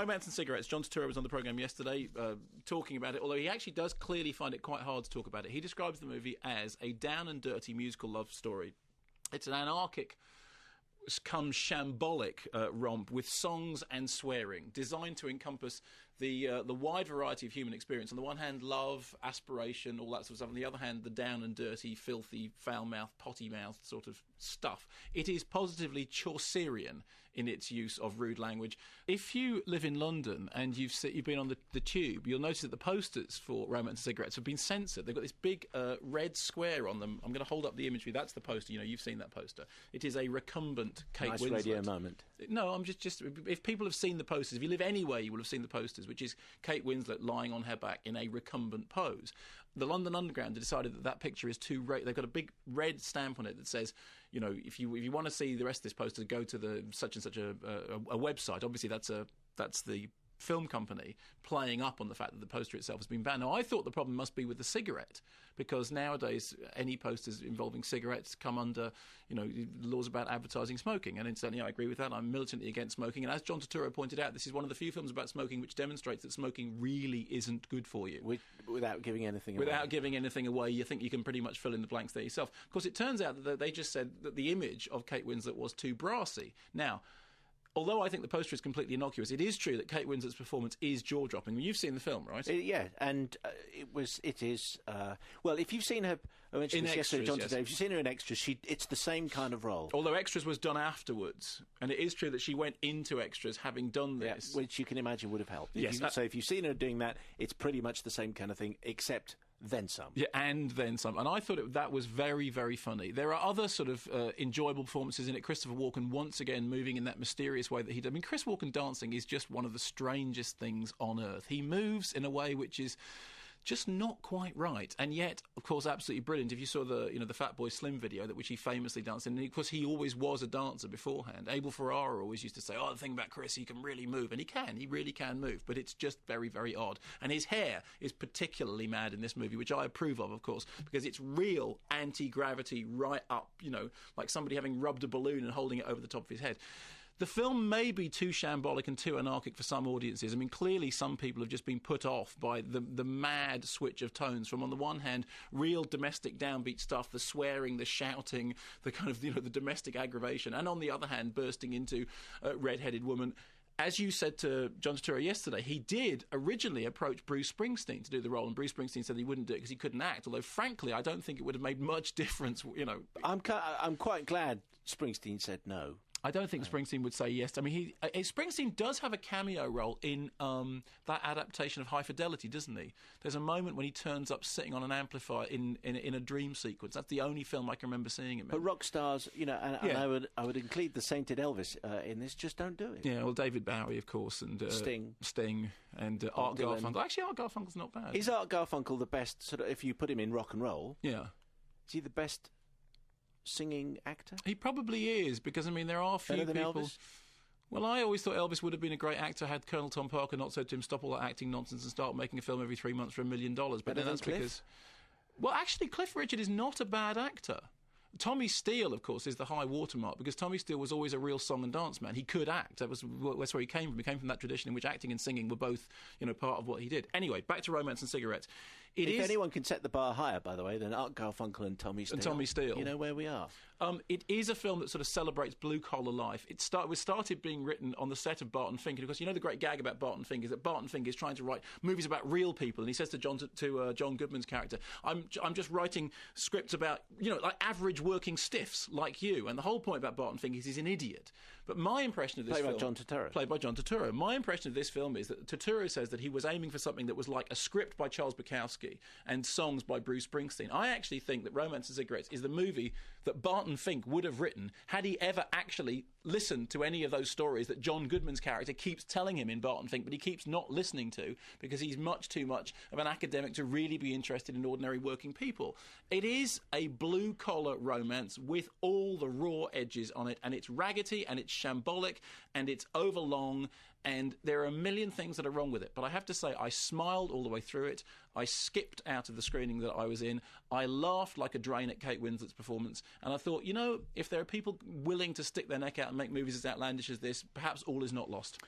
Romance and Cigarettes. John Turturro was on the programme yesterday talking about it, although he actually does clearly find it quite hard to talk about it. He describes the movie as a down and dirty musical love story. It's an anarchic come shambolic romp with songs and swearing, designed to encompass the wide variety of human experience. On the one hand, love, aspiration, all that sort of stuff. On the other hand, the down and dirty, filthy, foul-mouthed, potty-mouthed sort of stuff. It is positively Chaucerian in its use of rude language. If you live in London and you've been on the tube, you'll notice that the posters for Romance and Cigarettes have been censored. They've got this big red square on them. I'm going to hold up the imagery. That's the poster. You've seen that poster. It is a recumbent Kate Winslet. Nice radio moment. No, I'm just if people have seen the posters, if you live anywhere, you will have seen the posters, which is Kate Winslet lying on her back in a recumbent pose. The London Underground decided that picture is too they've got a big red stamp on it that says, if you want to see the rest of this poster, go to the such and such a website. Obviously, that's the film company playing up on the fact that the poster itself has been banned. Now, I thought the problem must be with the cigarette, because nowadays any posters involving cigarettes come under, laws about advertising smoking. And incidentally, I agree with that. I'm militantly against smoking. And as John Turturro pointed out, this is one of the few films about smoking which demonstrates that smoking really isn't good for you. Without giving anything away. Without giving anything away, you think you can pretty much fill in the blanks there yourself. Of course, it turns out that they just said that the image of Kate Winslet was too brassy. Now, although I think the poster is completely innocuous, it is true that Kate Winslet's performance is jaw-dropping. You've seen the film, right? Yeah, and it is. Well, if you've seen her, I mentioned this yesterday, John, today. If you've seen her in Extras, it's the same kind of role. Although Extras was done afterwards, and it is true that she went into Extras having done this, which you can imagine would have helped. Yes. So if you've seen her doing that, it's pretty much the same kind of thing, except then some. Yeah, and then some. And I thought that was very, very funny. There are other sort of enjoyable performances in it. Christopher Walken, once again, moving in that mysterious way that he did. I mean, Chris Walken dancing is just one of the strangest things on earth. He moves in a way which is just not quite right, and yet, of course, absolutely brilliant. If you saw the Fatboy Slim video, which he famously danced in, and of course he always was a dancer beforehand. Abel Ferrara always used to say, the thing about Chris, he can really move, and he really can move, but it's just very, very odd. And his hair is particularly mad in this movie, which I approve of course, because it's real anti-gravity right up, like somebody having rubbed a balloon and holding it over the top of his head. The film may be too shambolic and too anarchic for some audiences. I mean, clearly some people have just been put off by the mad switch of tones from, on the one hand, real domestic downbeat stuff, the swearing, the shouting, the kind of, the domestic aggravation, and on the other hand, bursting into red-headed woman. As you said to John Turturro yesterday, he did originally approach Bruce Springsteen to do the role, and Bruce Springsteen said he wouldn't do it because he couldn't act, although, frankly, I don't think it would have made much difference, I'm quite glad Springsteen said no. I don't think Springsteen would say yes. I mean, Springsteen does have a cameo role in that adaptation of High Fidelity, doesn't he? There's a moment when he turns up sitting on an amplifier in a dream sequence. That's the only film I can remember seeing him in. But rock stars, and I would include the sainted Elvis in this, just don't do it. Yeah, well, David Bowie, of course, and Sting, and Art Garfunkel. Actually, Art Garfunkel's not bad. Is Art Garfunkel the best, sort of, if you put him in rock and roll? Yeah. Is he the best singing actor? He probably is, because there are few Better than people. Elvis? Well, I always thought Elvis would have been a great actor had Colonel Tom Parker not said to him, "Stop all that acting nonsense and start making a film every 3 months for $1 million." But Better then that's than Cliff? because, well, actually, Cliff Richard is not a bad actor. Tommy Steele, of course, is the high watermark, because Tommy Steele was always a real song and dance man. He could act. That's where he came from. He came from that tradition in which acting and singing were both, part of what he did. Anyway, back to Romance and Cigarettes. If anyone can set the bar higher, by the way, then Art Garfunkel and Tommy Steele. You know where we are. It is a film that sort of celebrates blue-collar life. It started being written on the set of Barton Fink. And, of course, the great gag about Barton Fink is that Barton Fink is trying to write movies about real people. And he says to John Goodman's character, I'm just writing scripts about, like average working stiffs like you. And the whole point about Barton Fink is he's an idiot. But my impression of this film... Played by John Turturro. My impression of this film is that Turturro says that he was aiming for something that was like a script by Charles Bukowski and songs by Bruce Springsteen. I actually think that Romance and Cigarettes is the movie that Barton Fink would have written had he ever actually listened to any of those stories that John Goodman's character keeps telling him in Barton Fink, but he keeps not listening to because he's much too much of an academic to really be interested in ordinary working people. It is a blue-collar romance with all the raw edges on it, and it's raggedy, and it's shambolic, and it's overlong, and there are a million things that are wrong with it. But I have to say, I smiled all the way through it. I skipped out of the screening that I was in. I laughed like a drain at Kate Winslet's performance. And I thought, if there are people willing to stick their neck out and make movies as outlandish as this, perhaps all is not lost.